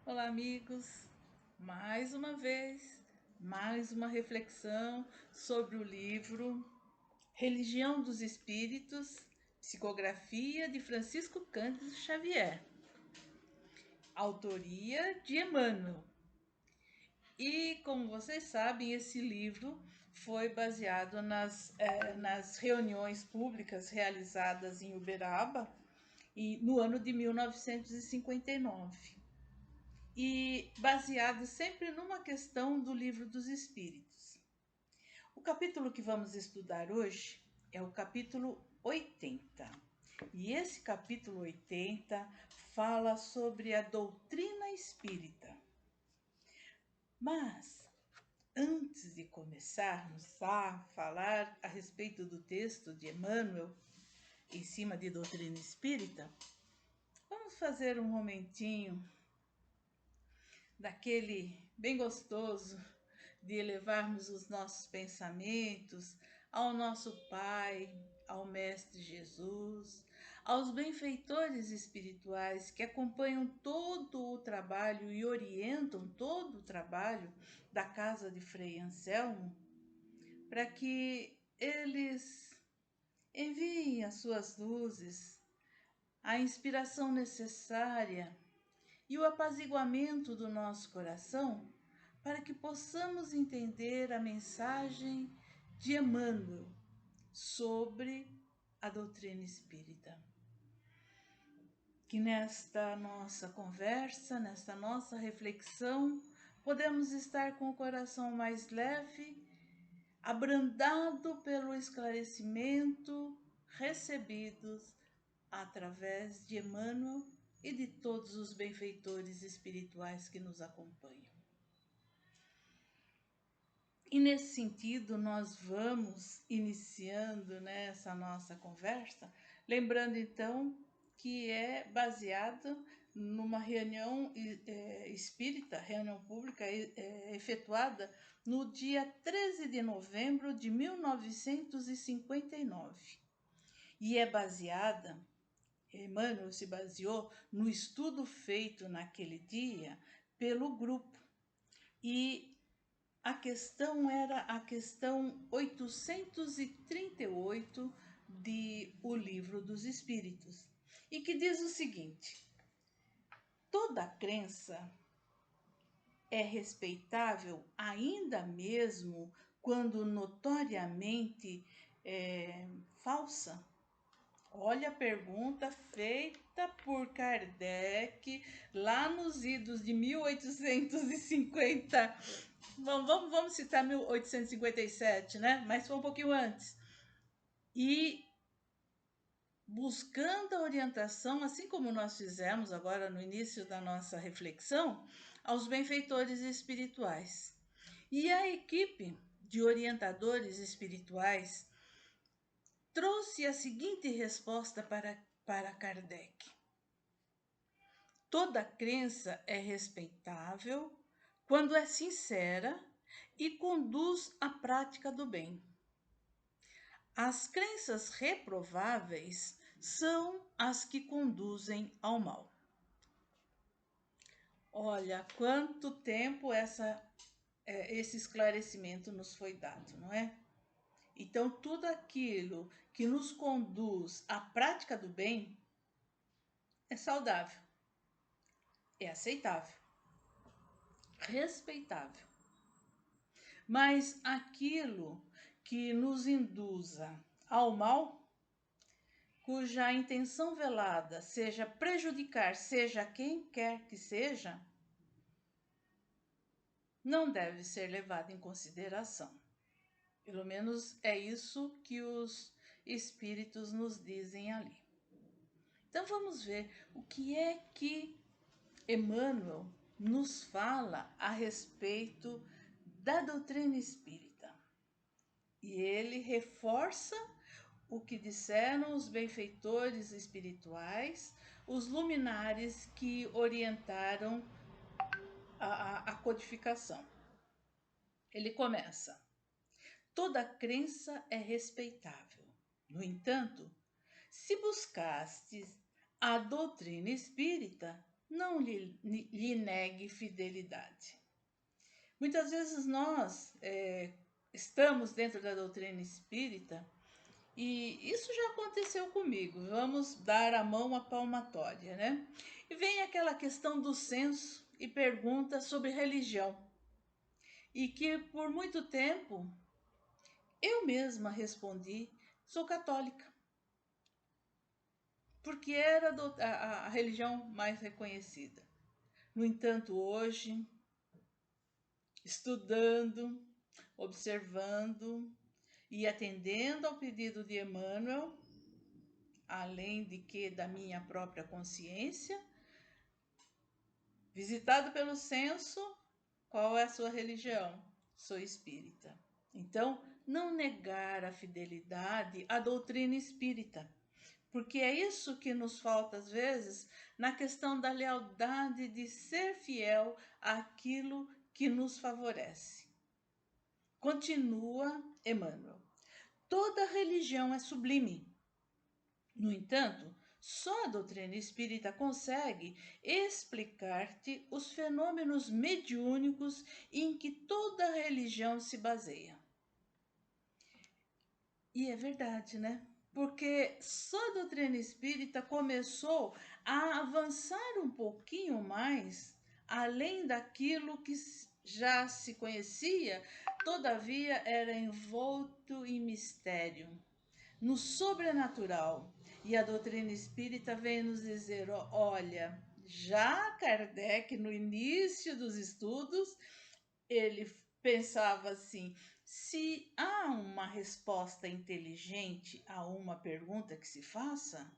Olá, amigos! Mais uma vez, mais uma reflexão sobre o livro Religião dos Espíritos, Psicografia de Francisco Cândido Xavier, autoria de Emmanuel. E, como vocês sabem, esse livro foi baseado nas reuniões públicas realizadas em Uberaba no ano de 1959. E baseado sempre numa questão do Livro dos Espíritos. O capítulo que vamos estudar hoje é o capítulo 80. E esse capítulo 80 fala sobre a doutrina espírita. Mas, antes de começarmos a falar a respeito do texto de Emmanuel, em cima de doutrina espírita, vamos fazer um momentinho daquele bem gostoso de elevarmos os nossos pensamentos ao nosso Pai, ao Mestre Jesus, aos benfeitores espirituais que acompanham todo o trabalho e orientam todo o trabalho da casa de Frei Anselmo, para que eles enviem as suas luzes, a inspiração necessária e o apaziguamento do nosso coração para que possamos entender a mensagem de Emmanuel sobre a doutrina espírita. Que nesta nossa conversa, nesta nossa reflexão, podemos estar com o coração mais leve, abrandado pelo esclarecimento recebidos através de Emmanuel e de todos os benfeitores espirituais que nos acompanham. E nesse sentido, nós vamos iniciando essa nossa conversa, lembrando então que é baseado numa reunião espírita, reunião pública efetuada no dia 13 de novembro de 1959. E é baseada, Emmanuel se baseou no estudo feito naquele dia pelo grupo. E a questão era a questão 838 de O Livro dos Espíritos, e que diz o seguinte: toda crença é respeitável, ainda mesmo quando notoriamente falsa? Olha a pergunta feita por Kardec lá nos idos de 1850. Vamos citar 1857, né? Mas foi um pouquinho antes. E buscando a orientação, assim como nós fizemos agora no início da nossa reflexão, aos benfeitores espirituais. E a equipe de orientadores espirituais trouxe a seguinte resposta para Kardec: toda crença é respeitável quando é sincera e conduz à prática do bem. As crenças reprováveis são as que conduzem ao mal. Olha, quanto tempo esse esclarecimento nos foi dado, não é? Então, tudo aquilo que nos conduz à prática do bem é saudável, é aceitável, respeitável. Mas aquilo que nos induza ao mal, cuja intenção velada seja prejudicar, seja quem quer que seja, não deve ser levado em consideração. Pelo menos é isso que os espíritos nos dizem ali. Então vamos ver o que é que Emmanuel nos fala a respeito da doutrina espírita. E ele reforça o que disseram os benfeitores espirituais, os luminares que orientaram a codificação. Ele começa: toda crença é respeitável. No entanto, se buscastes a doutrina espírita, não lhe negue fidelidade. Muitas vezes nós estamos dentro da doutrina espírita e isso já aconteceu comigo. Vamos dar a mão à palmatória, né? E vem aquela questão do censo e pergunta sobre religião. E que por muito tempo eu mesma respondi: sou católica. Porque era a religião mais reconhecida. No entanto, hoje, estudando, observando e atendendo ao pedido de Emmanuel, além de que da minha própria consciência, visitado pelo censo, qual é a sua religião? Sou espírita. Então, não negar a fidelidade à doutrina espírita, porque é isso que nos falta às vezes na questão da lealdade de ser fiel àquilo que nos favorece. Continua Emmanuel. Toda religião é sublime. No entanto, só a doutrina espírita consegue explicar-te os fenômenos mediúnicos em que toda religião se baseia. E é verdade, né? Porque só a doutrina espírita começou a avançar um pouquinho mais, além daquilo que já se conhecia, todavia era envolto em mistério, no sobrenatural. E a doutrina espírita vem nos dizer: olha, já Kardec, no início dos estudos, ele pensava assim: se há uma resposta inteligente a uma pergunta que se faça,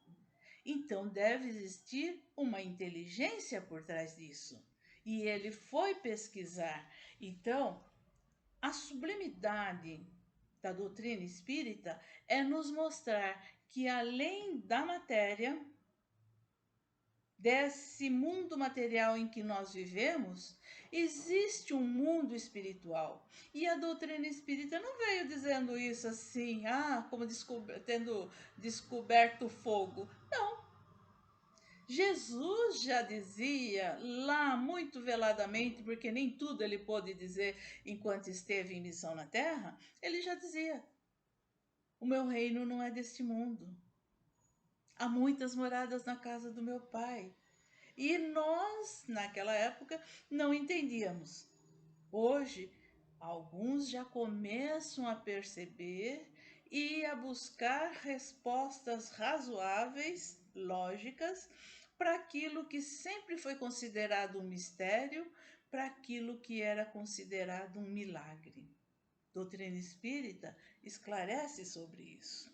então deve existir uma inteligência por trás disso. E ele foi pesquisar. Então, a sublimidade da doutrina espírita é nos mostrar que além da matéria, desse mundo material em que nós vivemos, existe um mundo espiritual. E a doutrina espírita não veio dizendo isso assim, como tendo descoberto o fogo. Não. Jesus já dizia lá muito veladamente, porque nem tudo ele pôde dizer enquanto esteve em missão na Terra, ele já dizia: o meu reino não é deste mundo. Há muitas moradas na casa do meu Pai. E nós, naquela época, não entendíamos. Hoje, alguns já começam a perceber e a buscar respostas razoáveis, lógicas, para aquilo que sempre foi considerado um mistério, para aquilo que era considerado um milagre. Doutrina espírita esclarece sobre isso.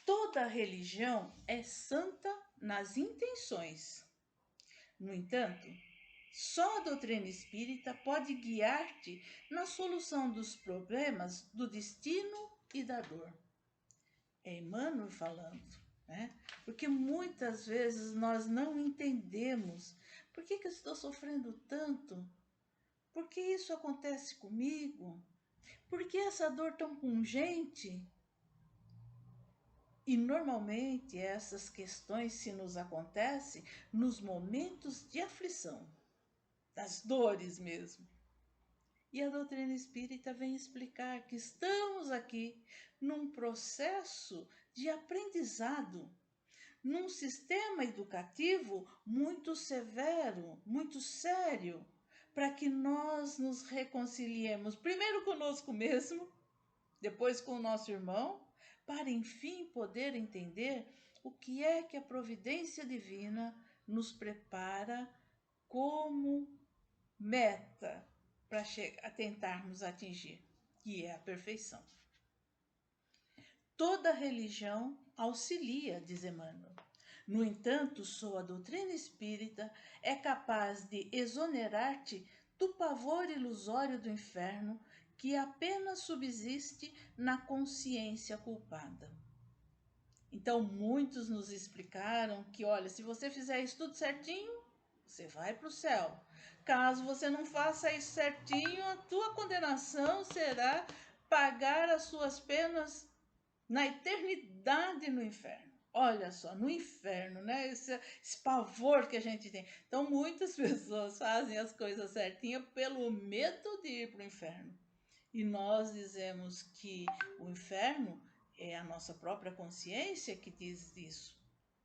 Toda religião é santa nas intenções. No entanto, só a doutrina espírita pode guiar-te na solução dos problemas do destino e da dor. É Emmanuel falando, né? Porque muitas vezes nós não entendemos por que eu estou sofrendo tanto, por que isso acontece comigo, por que essa dor tão pungente. E normalmente essas questões se nos acontecem nos momentos de aflição, das dores mesmo. E a doutrina espírita vem explicar que estamos aqui num processo de aprendizado, num sistema educativo muito severo, muito sério, para que nós nos reconciliemos primeiro conosco mesmo, depois com o nosso irmão, para enfim poder entender o que é que a providência divina nos prepara como meta para tentarmos atingir, que é a perfeição. Toda religião auxilia, diz Emmanuel. No entanto, só a doutrina espírita é capaz de exonerar-te do pavor ilusório do inferno que apenas subsiste na consciência culpada. Então, muitos nos explicaram que, olha, se você fizer isso tudo certinho, você vai para o céu. Caso você não faça isso certinho, a tua condenação será pagar as suas penas na eternidade no inferno. Olha só, no inferno, né? Esse pavor que a gente tem. Então, muitas pessoas fazem as coisas certinhas pelo medo de ir para o inferno. E nós dizemos que o inferno é a nossa própria consciência que diz isso,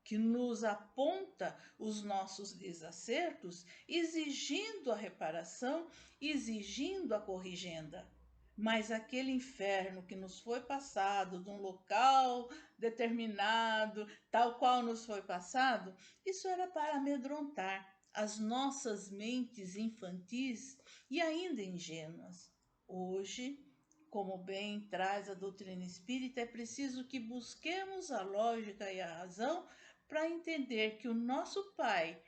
que nos aponta os nossos desacertos, exigindo a reparação, exigindo a corrigenda. Mas aquele inferno que nos foi passado, de um local determinado, tal qual nos foi passado, isso era para amedrontar as nossas mentes infantis e ainda ingênuas. Hoje, como bem traz a doutrina espírita, é preciso que busquemos a lógica e a razão para entender que o nosso Pai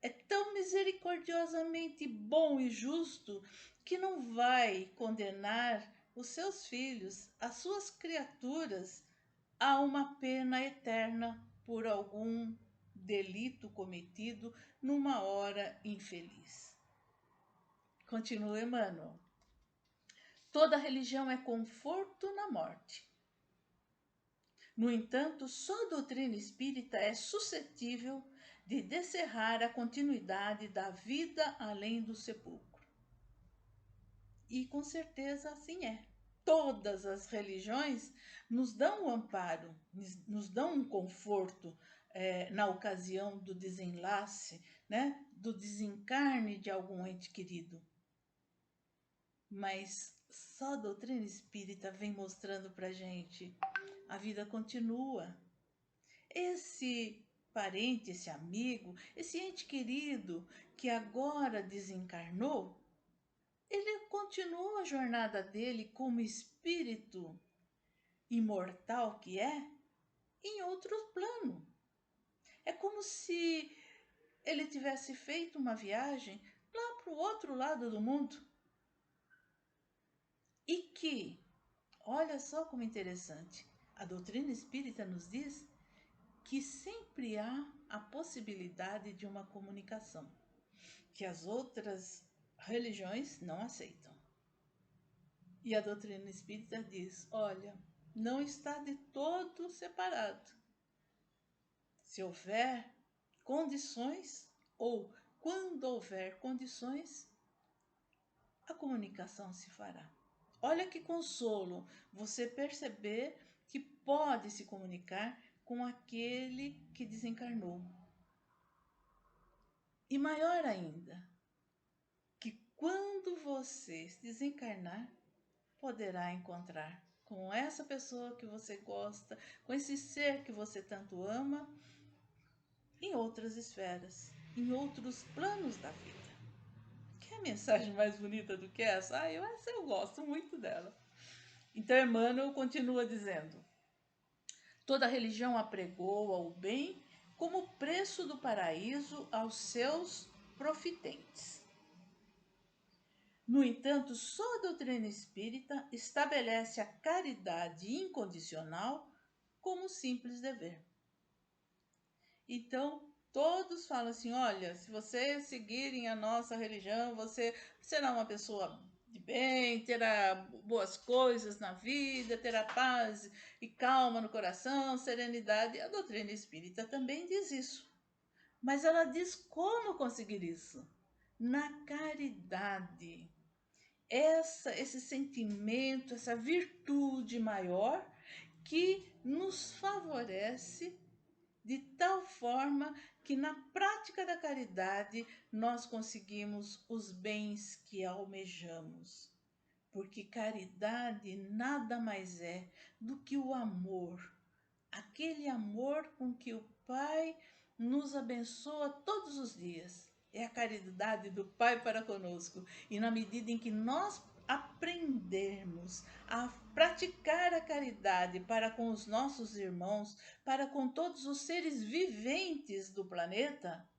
é tão misericordiosamente bom e justo que não vai condenar os seus filhos, as suas criaturas, a uma pena eterna por algum delito cometido numa hora infeliz. Continua Emmanuel. Toda religião é conforto na morte. No entanto, só a doutrina espírita é suscetível de descerrar a continuidade da vida além do sepulcro. E com certeza assim é. Todas as religiões nos dão um amparo, nos dão um conforto na ocasião do desenlace, né, do desencarne de algum ente querido. Mas só a doutrina espírita vem mostrando para gente a vida continua. Esse parente, esse amigo, esse ente querido que agora desencarnou, ele continua a jornada dele como espírito imortal que é, em outro plano. É como se ele tivesse feito uma viagem lá para o outro lado do mundo. E que, olha só como interessante, a doutrina espírita nos diz que sempre há a possibilidade de uma comunicação, que as outras religiões não aceitam. E a doutrina espírita diz: olha, não está de todo separado. Se houver condições, ou quando houver condições, a comunicação se fará. Olha que consolo você perceber que pode se comunicar com aquele que desencarnou. E maior ainda, que quando você se desencarnar, poderá encontrar com essa pessoa que você gosta, com esse ser que você tanto ama, em outras esferas, em outros planos da vida. Que mensagem mais bonita do que essa? Essa eu gosto muito dela. Então Emmanuel continua dizendo: toda religião apregoa o bem como preço do paraíso aos seus profitentes. No entanto, só a doutrina espírita estabelece a caridade incondicional como simples dever. Então, todos falam assim: olha, se vocês seguirem a nossa religião, você será uma pessoa de bem, terá boas coisas na vida, terá paz e calma no coração, serenidade. A doutrina espírita também diz isso. Mas ela diz como conseguir isso? Na caridade. Esse sentimento, essa virtude maior que nos favorece de tal forma que na prática da caridade nós conseguimos os bens que almejamos. Porque caridade nada mais é do que o amor, aquele amor com que o Pai nos abençoa todos os dias. É a caridade do Pai para conosco. E na medida em que nós aprendermos a praticar a caridade para com os nossos irmãos, para com todos os seres viventes do planeta,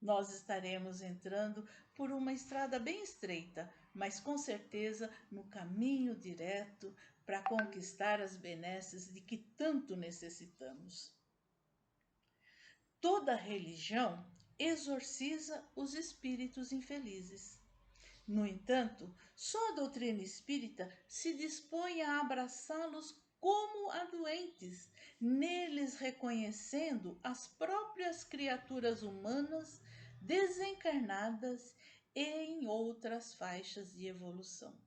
nós estaremos entrando por uma estrada bem estreita, mas com certeza no caminho direto para conquistar as benesses de que tanto necessitamos. Toda religião exorciza os espíritos infelizes. No entanto, só a doutrina espírita se dispõe a abraçá-los como a doentes, neles reconhecendo as próprias criaturas humanas desencarnadas e em outras faixas de evolução.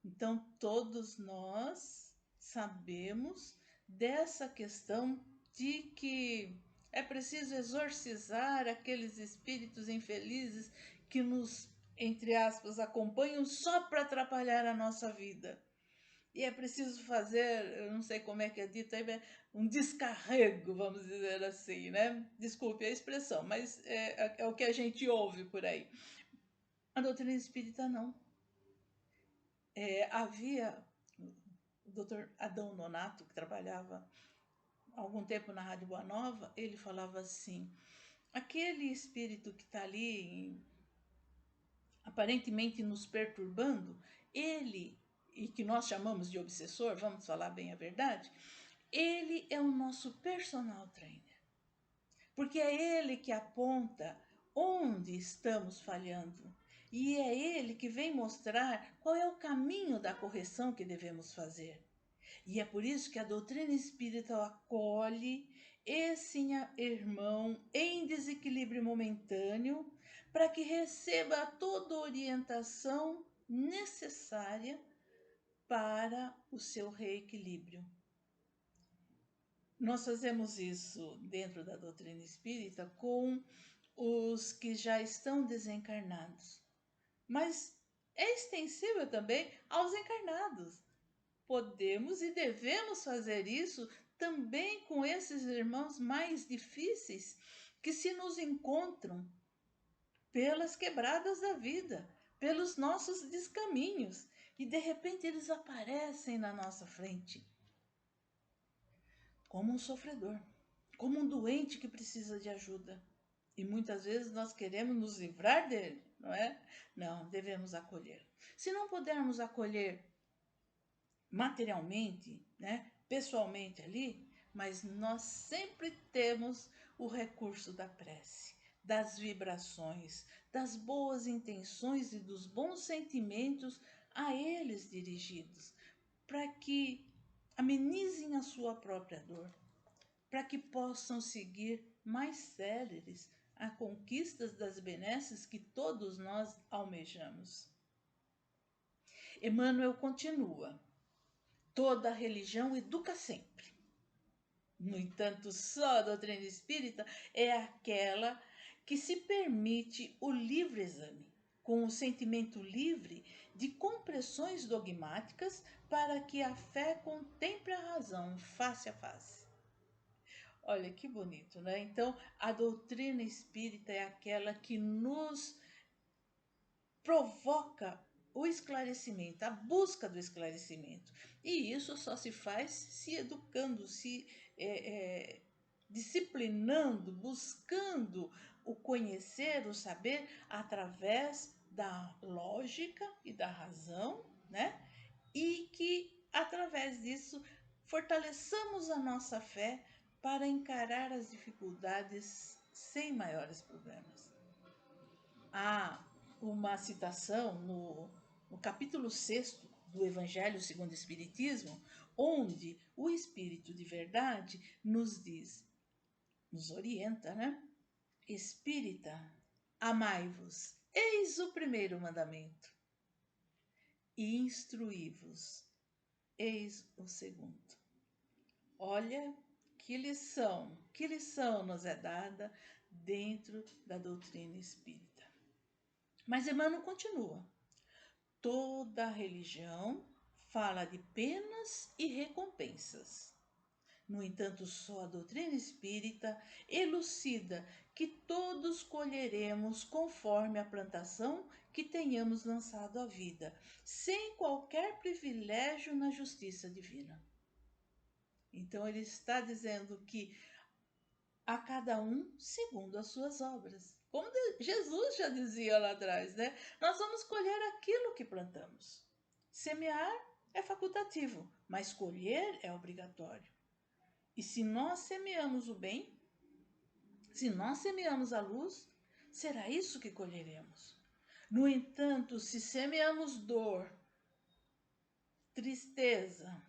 Então, todos nós sabemos dessa questão de que é preciso exorcizar aqueles espíritos infelizes que nos, entre aspas, acompanham só para atrapalhar a nossa vida. E é preciso fazer, eu não sei como é que é dito aí, um descarrego, vamos dizer assim, né? Desculpe a expressão, mas é o que a gente ouve por aí. A doutrina espírita não. Havia o doutor Adão Nonato, que trabalhava há algum tempo na Rádio Boa Nova, ele falava assim, aquele espírito que está ali aparentemente nos perturbando, ele, e que nós chamamos de obsessor, vamos falar bem a verdade, ele é o nosso personal trainer. Porque é ele que aponta onde estamos falhando. E é ele que vem mostrar qual é o caminho da correção que devemos fazer. E é por isso que a doutrina espírita acolhe esse irmão em desequilíbrio momentâneo para que receba toda a orientação necessária para o seu reequilíbrio. Nós fazemos isso dentro da doutrina espírita com os que já estão desencarnados, mas é extensível também aos encarnados. Podemos e devemos fazer isso também com esses irmãos mais difíceis que se nos encontram pelas quebradas da vida, pelos nossos descaminhos, e de repente eles aparecem na nossa frente como um sofredor, como um doente que precisa de ajuda. E muitas vezes nós queremos nos livrar dele, não é? Não, devemos acolher. Se não pudermos acolher materialmente, né, pessoalmente ali, mas nós sempre temos o recurso da prece, das vibrações, das boas intenções e dos bons sentimentos a eles dirigidos, para que amenizem a sua própria dor, para que possam seguir mais céleres a conquistas das benesses que todos nós almejamos. Emmanuel continua: toda religião educa sempre. No entanto, só a doutrina espírita é aquela que se permite o livre exame, com o sentimento livre de compressões dogmáticas para que a fé contemple a razão face a face. Olha que bonito, né? Então, a doutrina espírita é aquela que nos provoca o esclarecimento, a busca do esclarecimento. E isso só se faz se educando, se disciplinando, buscando o conhecer, o saber, através da lógica e da razão, né? E que, através disso, fortaleçamos a nossa fé para encarar as dificuldades sem maiores problemas. Há uma citação no capítulo 6 do Evangelho segundo o Espiritismo, onde o Espírito de verdade nos diz, nos orienta, né? Espírita, amai-vos, eis o primeiro mandamento, e instruí-vos, eis o segundo. Olha que lição nos é dada dentro da doutrina espírita. Mas Emmanuel continua: toda religião fala de penas e recompensas. No entanto, só a doutrina espírita elucida que todos colheremos conforme a plantação que tenhamos lançado à vida, sem qualquer privilégio na justiça divina. Então, ele está dizendo que a cada um segundo as suas obras. Como Jesus já dizia lá atrás, né? Nós vamos colher aquilo que plantamos. Semear é facultativo, mas colher é obrigatório. E se nós semeamos o bem, se nós semeamos a luz, será isso que colheremos. No entanto, se semeamos dor, tristeza,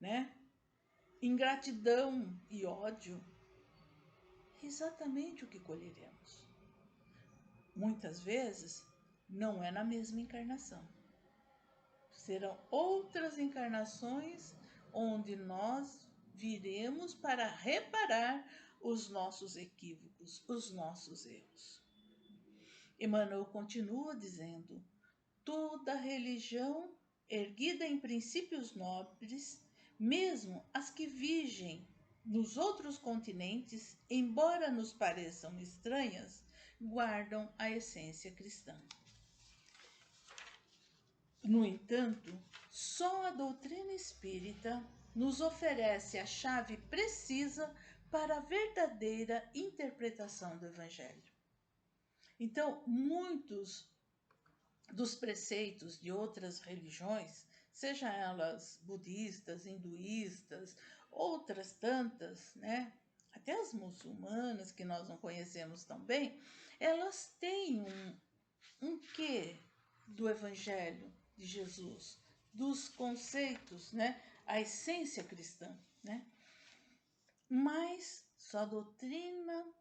né? Ingratidão e ódio, é exatamente o que colheremos. Muitas vezes, não é na mesma encarnação. Serão outras encarnações onde nós viremos para reparar os nossos equívocos, os nossos erros. Emmanuel continua dizendo: toda religião erguida em princípios nobres, mesmo as que vigem nos outros continentes, embora nos pareçam estranhas, guardam a essência cristã. No entanto, só a doutrina espírita nos oferece a chave precisa para a verdadeira interpretação do Evangelho. Então, muitos dos preceitos de outras religiões, sejam elas budistas, hinduístas, outras tantas, né? Até as muçulmanas, que nós não conhecemos tão bem, elas têm um quê do Evangelho de Jesus, dos conceitos, né? A essência cristã, né? Mas só a doutrina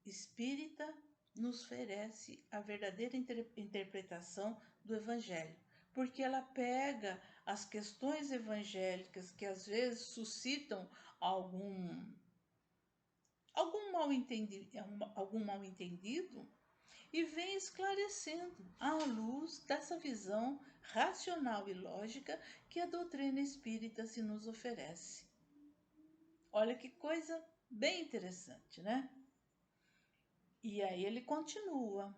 espírita nos oferece a verdadeira interpretação do Evangelho, porque ela pega as questões evangélicas que às vezes suscitam algum mal-entendido e vem esclarecendo à luz dessa visão racional e lógica que a doutrina espírita se nos oferece. Olha que coisa bem interessante, né? E aí ele continua,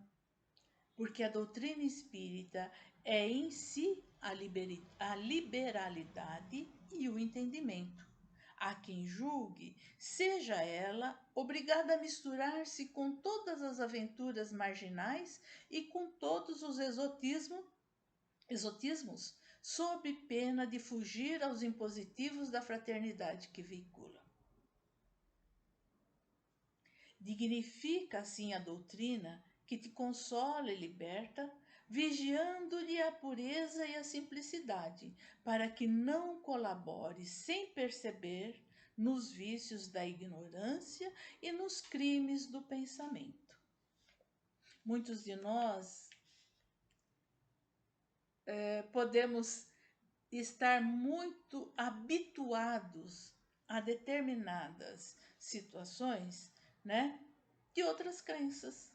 porque a doutrina espírita é em si a liberalidade e o entendimento. Há quem julgue, seja ela obrigada a misturar-se com todas as aventuras marginais e com todos os exotismos, sob pena de fugir aos impositivos da fraternidade que veicula. Dignifica assim a doutrina que te consola e liberta, vigiando-lhe a pureza e a simplicidade, para que não colabore sem perceber nos vícios da ignorância e nos crimes do pensamento. Muitos de nós podemos estar muito habituados a determinadas situações, né, de outras crenças.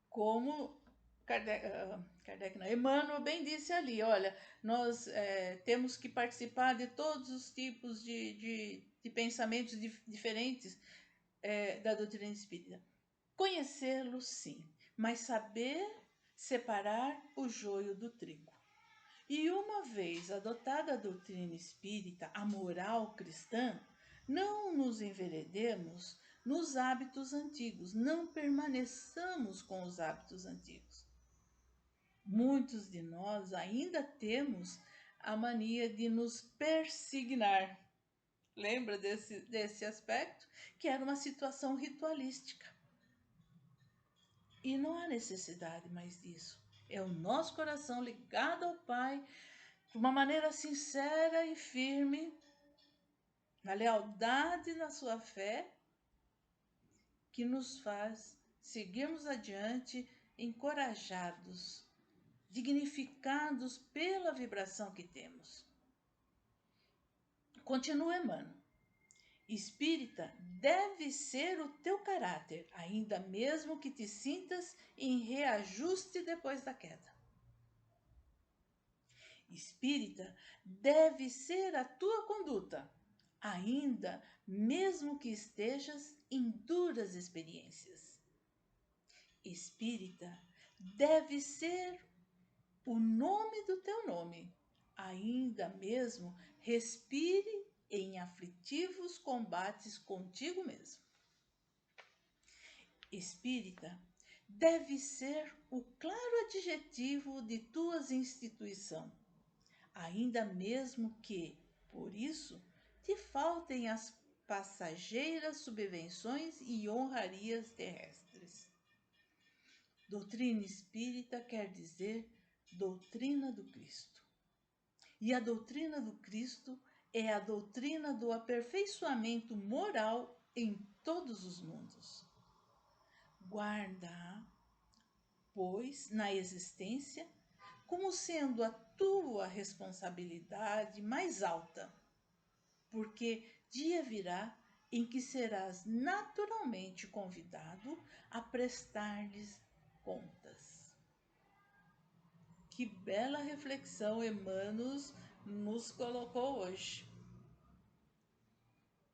Como Kardec não, Emmanuel bem disse ali, olha, nós temos que participar de todos os tipos de pensamentos diferentes da doutrina espírita. Conhecê-lo, sim, mas saber separar o joio do trigo. E uma vez adotada a doutrina espírita, a moral cristã, não nos enveredemos nos hábitos antigos, não permaneçamos com os hábitos antigos. Muitos de nós ainda temos a mania de nos persignar. Lembra desse aspecto? Que era uma situação ritualística. E não há necessidade mais disso. É o nosso coração ligado ao Pai, de uma maneira sincera e firme, na lealdade na sua fé, que nos faz seguirmos adiante encorajados, dignificados pela vibração que temos. Continua Emmanuel. Espírita deve ser o teu caráter, ainda mesmo que te sintas em reajuste depois da queda. Espírita deve ser a tua conduta, ainda mesmo que estejas em duras experiências. Espírita deve ser o nome do teu nome, ainda mesmo respire em aflitivos combates contigo mesmo. Espírita deve ser o claro adjetivo de tua instituição, ainda mesmo que, por isso, te faltem as passageiras subvenções e honrarias terrestres. Doutrina espírita quer dizer doutrina do Cristo. E a doutrina do Cristo é a doutrina do aperfeiçoamento moral em todos os mundos. Guarda, pois, na existência, como sendo a tua responsabilidade mais alta, porque dia virá em que serás naturalmente convidado a prestar-lhes contas. Que bela reflexão Emmanuel nos colocou hoje.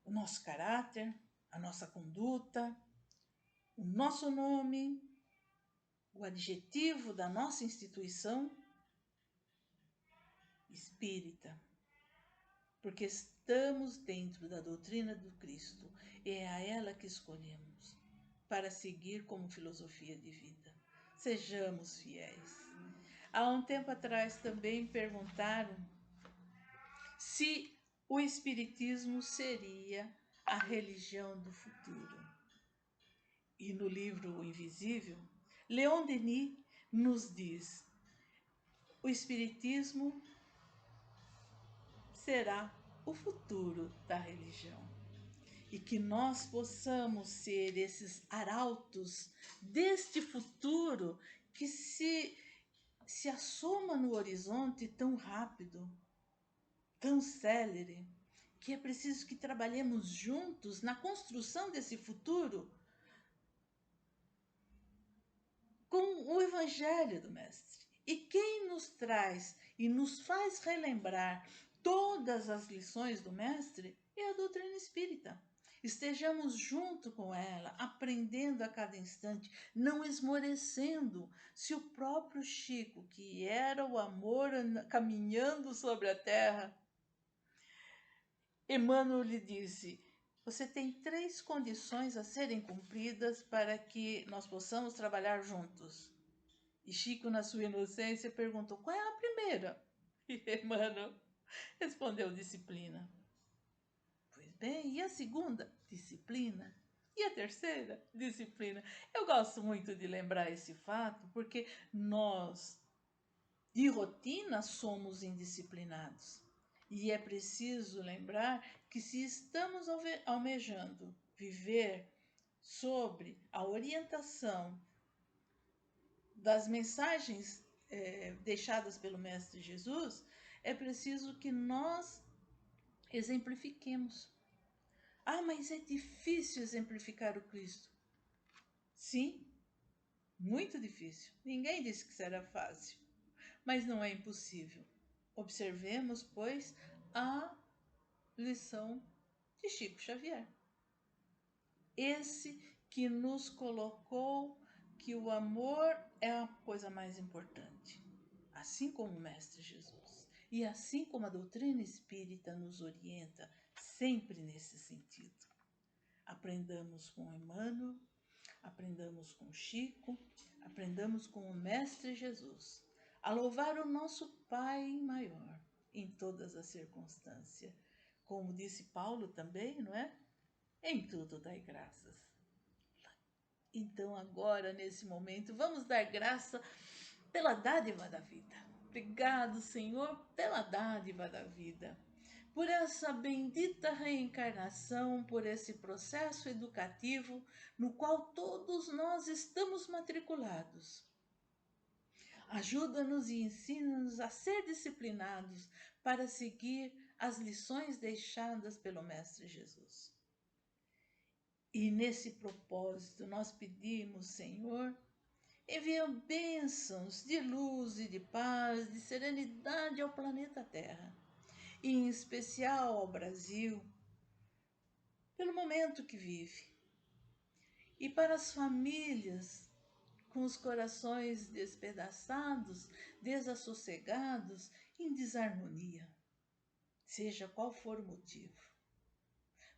O nosso caráter, a nossa conduta, o nosso nome, o adjetivo da nossa instituição espírita, porque estamos dentro da doutrina do Cristo, é a ela que escolhemos para seguir como filosofia de vida. Sejamos fiéis. Há um tempo atrás também perguntaram se o Espiritismo seria a religião do futuro. E no livro O Invisível, Leon Denis nos diz: o Espiritismo será o futuro da religião. E que nós possamos ser esses arautos deste futuro que se assoma no horizonte tão rápido, tão célere, que é preciso que trabalhemos juntos na construção desse futuro com o Evangelho do Mestre. E quem nos traz e nos faz relembrar todas as lições do Mestre é a doutrina espírita. Estejamos junto com ela, aprendendo a cada instante, não esmorecendo. Se o próprio Chico, que era o amor caminhando sobre a terra, Emmanuel lhe disse: você tem 3 condições a serem cumpridas para que nós possamos trabalhar juntos. E Chico, na sua inocência, perguntou: qual é a primeira? E Emmanuel respondeu: disciplina. Pois bem, e a segunda? Disciplina. E a terceira? Disciplina. Eu gosto muito de lembrar esse fato, porque nós, de rotina, somos indisciplinados. E é preciso lembrar que se estamos almejando viver sobre a orientação das mensagens deixadas pelo Mestre Jesus, é preciso que nós exemplifiquemos. Ah, mas é difícil exemplificar o Cristo. Sim, muito difícil. Ninguém disse que será fácil, mas não é impossível. Observemos, pois, a lição de Chico Xavier. Esse que nos colocou que o amor é a coisa mais importante, assim como o Mestre Jesus. E assim como a doutrina espírita nos orienta sempre nesse sentido. Aprendamos com Emmanuel, aprendamos com Chico, aprendamos com o Mestre Jesus, a louvar o nosso Pai maior em todas as circunstâncias. Como disse Paulo também, não é? Em tudo dai graças. Então agora, nesse momento, vamos dar graça pela dádiva da vida. Obrigado, Senhor, pela dádiva da vida, por essa bendita reencarnação, por esse processo educativo no qual todos nós estamos matriculados. Ajuda-nos e ensina-nos a ser disciplinados para seguir as lições deixadas pelo Mestre Jesus. E nesse propósito nós pedimos, Senhor, envia bênçãos de luz e de paz, de serenidade ao planeta Terra, e em especial ao Brasil, pelo momento que vive, e para as famílias com os corações despedaçados, desassossegados, em desarmonia, seja qual for o motivo.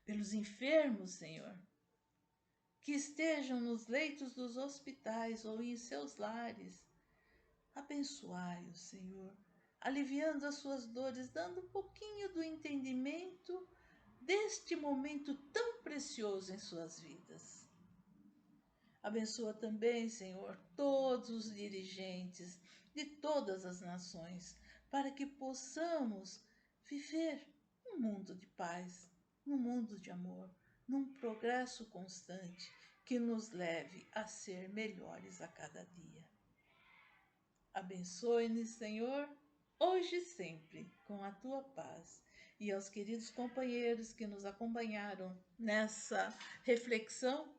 Pelos enfermos, Senhor, que estejam nos leitos dos hospitais ou em seus lares, abençoai-os, Senhor, aliviando as suas dores, dando um pouquinho do entendimento deste momento tão precioso em suas vidas. Abençoa também, Senhor, todos os dirigentes de todas as nações, para que possamos viver um mundo de paz, um mundo de amor, num progresso constante que nos leve a ser melhores a cada dia. Abençoe-nos, Senhor, hoje e sempre, com a tua paz. E aos queridos companheiros que nos acompanharam nessa reflexão,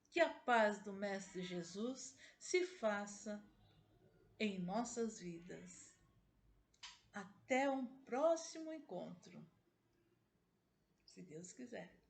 que a paz do Mestre Jesus se faça em nossas vidas. Até um próximo encontro, se Deus quiser.